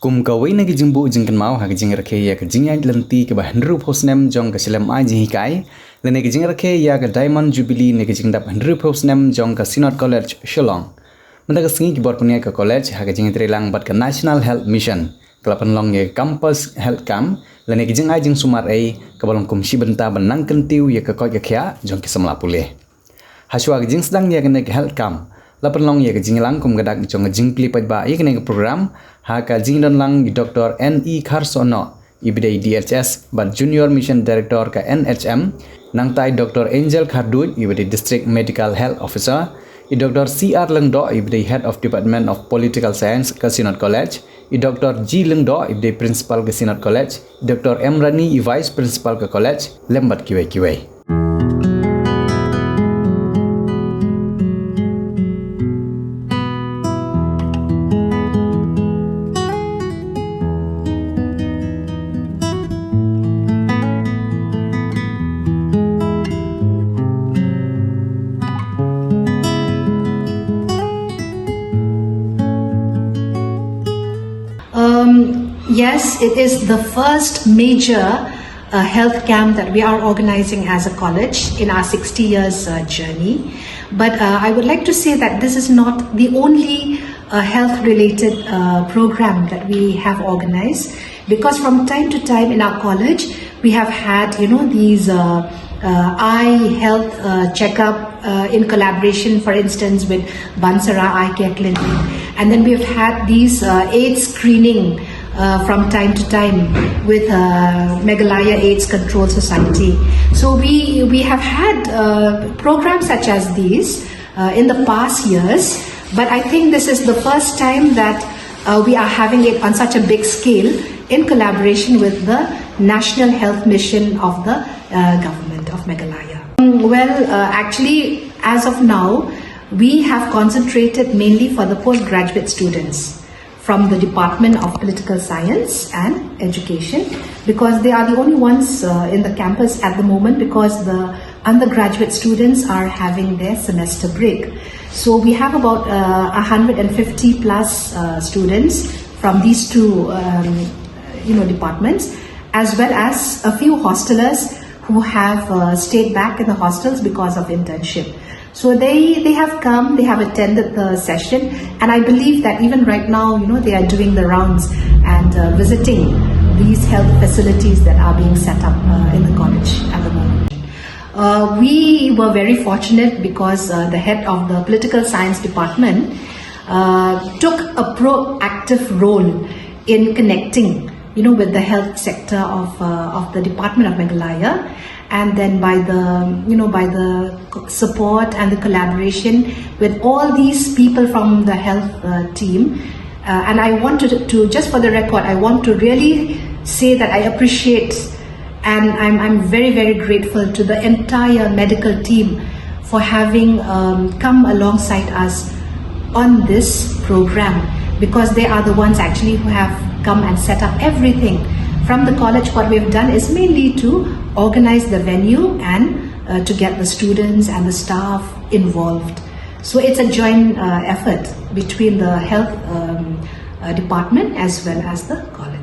Kum kawai nagi jingbu jingkan mau hak jing Rakhe ya ke Jingai lenti ke bahan rup Snem jong ke Snem ai Jingai le nagi jing Rakhe ya ke Diamond Jubilee nagi jing dap rup Snem jong ke Synod College Shillong. Mendak sengi kibor punya ke college hak jing trilang bat ke National Health Mission kelapan long ya campus health camp le nagi jing ai Jingsumar ai ke balong kumsi bynta benang kentiu ya ke koi ke khia jong ke semla pulih. Haswa ke jing sedang ya ke nagi health camp lapan long ya ke jinglang kum gadak jong jing pli pajba ya ke nagi program haka jing dan lang Dr. N.E. Karsono ibidai DHS bat Junior Mission Director ke NHM nang tai Dr. Angel Khardui ibidai District Medical Health Officer Dr. C.R. Lengdo ibidai Head of Department of Political Science ke Synod College Dr. G. Lengdo ibidai Principal ke Synod College Dr. M. Rani Vice Principal ke College lembat kiwai-kiwai. Yes, it is the first major health camp that we are organizing as a college in our 60 years journey. But I would like to say that this is not the only health-related program that we have organized, because from time to time in our college we have had, these eye health checkup in collaboration, for instance, with Bansara Eye Care Clinic, and then we have had these AIDS screening from time to time with Meghalaya AIDS Control Society. So we have had programs such as these in the past years, but I think this is the first time that we are having it on such a big scale in collaboration with the National Health Mission of the government of Meghalaya. Actually, as of now, we have concentrated mainly for the postgraduate students from the Department of Political Science and Education, because they are the only ones in the campus at the moment, because the undergraduate students are having their semester break. So we have about 150 plus students from these two departments, as well as a few hostelers who have stayed back in the hostels because of internship. So they have come, they have attended the session, and I believe that even right now, they are doing the rounds and visiting these health facilities that are being set up in the college at the moment. We were very fortunate because the head of the political science department took a proactive role in connecting, with the health sector of the Department of Meghalaya. And then by the support and the collaboration with all these people from the health team, and I wanted to, just for the record, I want to really say that I appreciate and I'm very, very grateful to the entire medical team for having come alongside us on this program, because they are the ones actually who have come and set up everything. From the college, what we've done is mainly to organize the venue and to get the students and the staff involved. So it's a joint effort between the health department as well as the college.